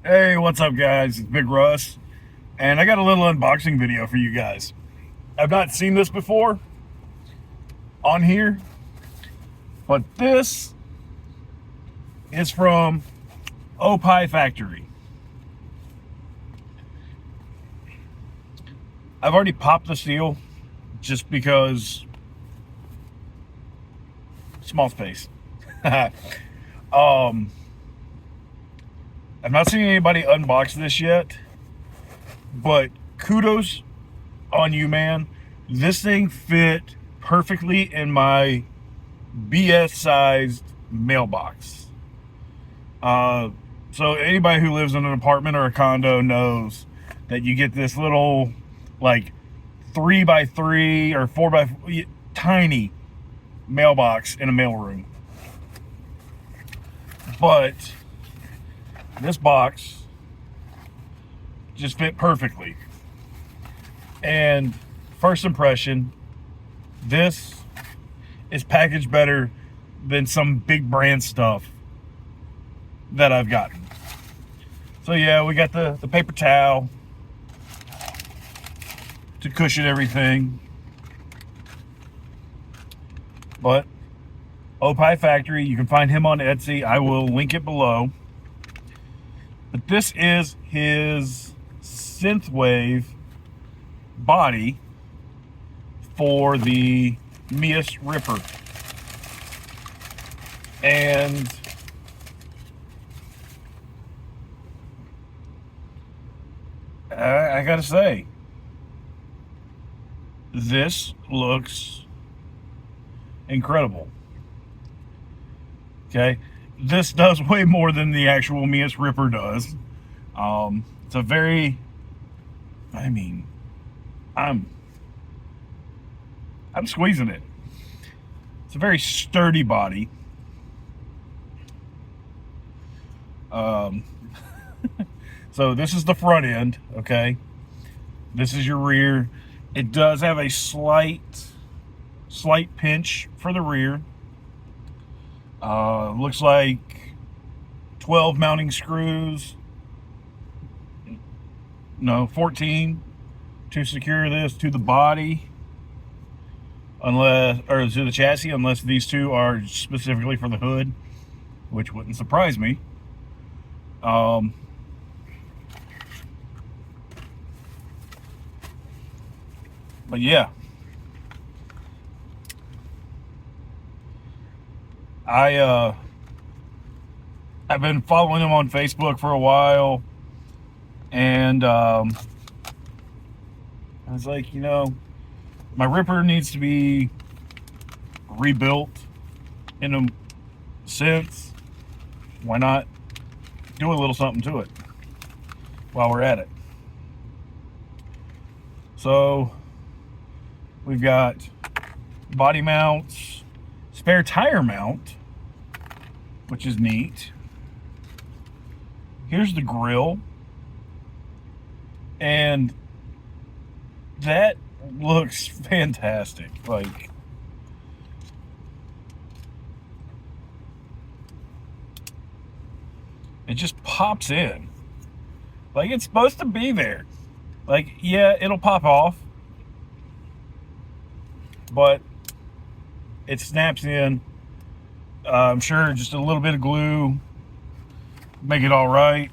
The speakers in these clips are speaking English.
Hey, what's up, guys? It's Big Russ, and I got a little unboxing video for you guys. I've not seen this before on here, but this is from Oppai Factory. I've already popped the seal just because small space. um, I've not seen anybody unbox this yet, but kudos on you, man. This thing fit perfectly in my BS sized mailbox. So anybody who lives in an apartment or a condo knows that you get this little, like, 3x3 or 4x tiny mailbox in a mailroom. But this box just fit perfectly. And first impression, this is packaged better than some big brand stuff that I've gotten. So yeah, we got the paper towel to cushion everything. But Oppai Factory, you can find him on Etsy. I will link it below. But this is his Synthwave body for the Mias Ripper. And I gotta say, this looks incredible. Okay, this does way more than the actual Mias Ripper does. It's a very, I'm squeezing it. It's a very sturdy body. So this is the front end, okay? This is your rear. It does have a slight pinch for the rear. Looks like 12 mounting screws. No, 14 to secure this to the body, or to the chassis, unless these two are specifically for the hood, which wouldn't surprise me. But yeah, I've been following him on Facebook for a while, and I was like, my Ripper needs to be rebuilt in a sense. Why not do a little something to it while we're at it? So we've got body mounts, spare tire mount, which is neat. Here's the grill, and that looks fantastic. Like, it just pops in like it's supposed to be there. Like, yeah, it'll pop off, but it snaps in. I'm sure just a little bit of glue make it all right.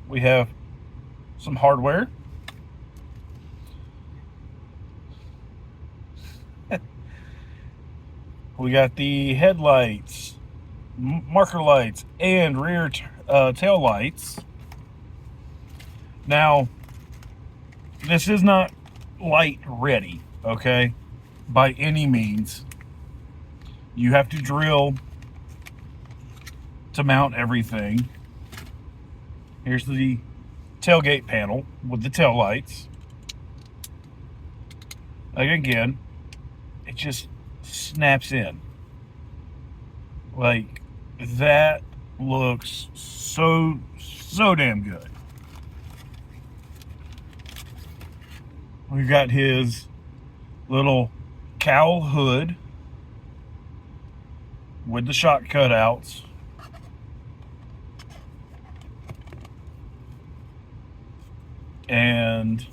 We have some hardware. We got the headlights, marker lights, and rear tail lights. Now, this is not light ready, okay, by any means. You have to drill to mount everything. Here's the tailgate panel with the tail lights. Like, again, it just snaps in. Like, that looks so damn good. We've got his little cowl hood with the shock cutouts. And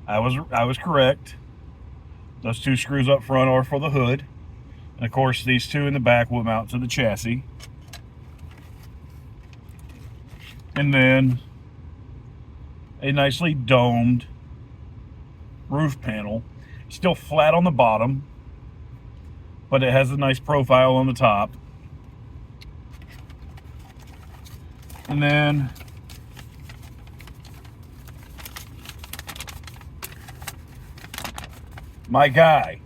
I was correct. Those 2 screws up front are for the hood. And of course, these 2 in the back will mount to the chassis. And then a nicely domed roof panel. Still flat on the bottom, but it has a nice profile on the top. And then my guy.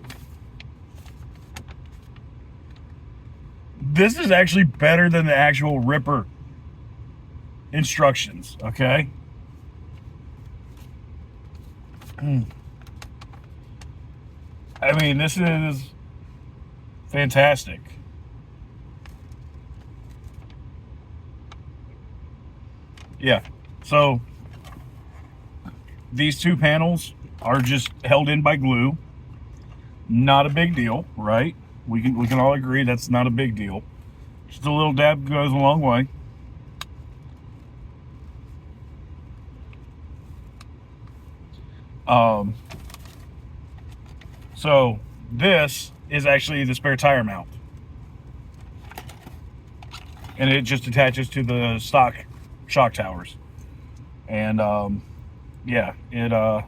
This is actually better than the actual Ripper instructions, okay? I mean, this is fantastic. Yeah, so these 2 panels are just held in by glue. Not a big deal, right? We can all agree that's not a big deal. Just a little dab goes a long way. So this is actually the spare tire mount, and it just attaches to the stock shock towers. And yeah, it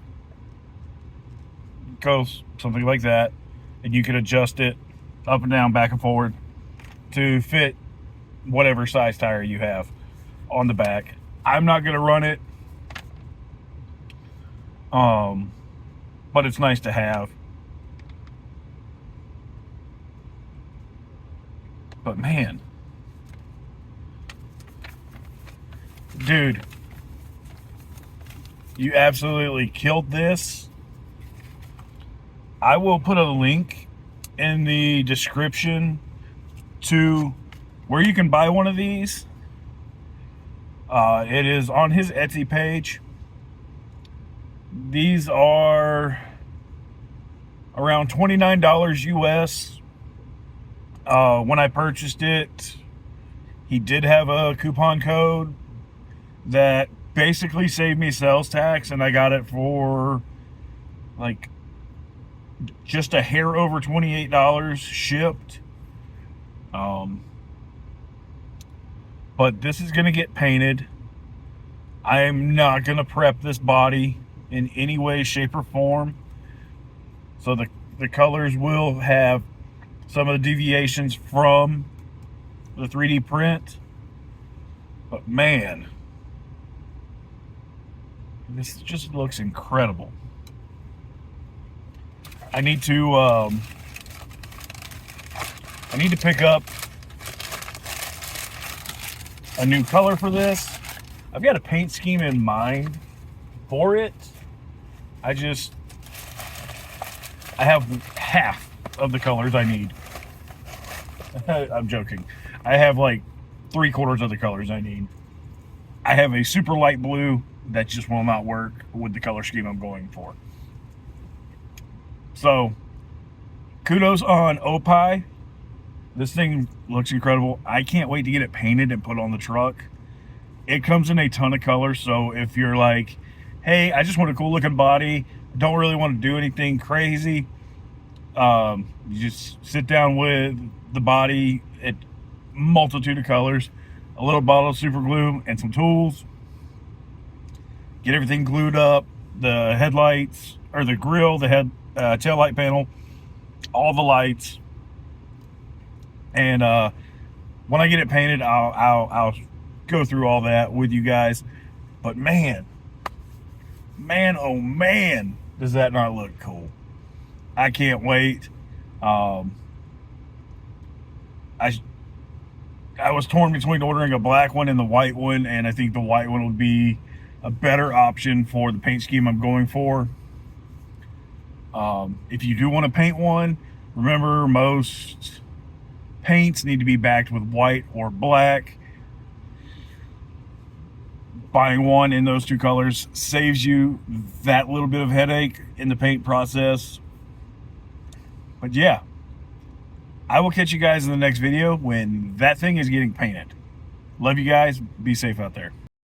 goes something like that, and you can adjust it up and down, back and forward to fit whatever size tire you have on the back. I'm not going to run it, but it's nice to have. But man, dude, you absolutely killed this. I will put a link in the description to where you can buy one of these. It is on his Etsy page. These are around $29 US. When I purchased it, he did have a coupon code that basically saved me sales tax, and I got it for like just a hair over $28 shipped. But this is going to get painted. I am not going to prep this body in any way, shape, or form. So the colors will have some of the deviations from the 3D print. But man, this just looks incredible. I need to pick up a new color for this. I've got a paint scheme in mind for it. I have half of the colors I need. I'm joking. I have like 3/4 of the colors I need. I have a super light blue that just will not work with the color scheme I'm going for. So, kudos on Oppai. This thing looks incredible. I can't wait to get it painted and put on the truck. It comes in a ton of colors, so if you're like, hey, I just want a cool looking body, don't really want to do anything crazy, you just sit down with the body at multitude of colors, a little bottle of super glue and some tools, get everything glued up, the headlights, or the grill, the tail light panel, all the lights. And when I get it painted, I'll go through all that with you guys. But man, oh man, does that not look cool? I can't wait. I was torn between ordering a black one and the white one, and I think the white one would be a better option for the paint scheme I'm going for. If you do want to paint one, remember most paints need to be backed with white or black. Buying one in those 2 colors saves you that little bit of headache in the paint process. But yeah, I will catch you guys in the next video when that thing is getting painted. Love you guys. Be safe out there.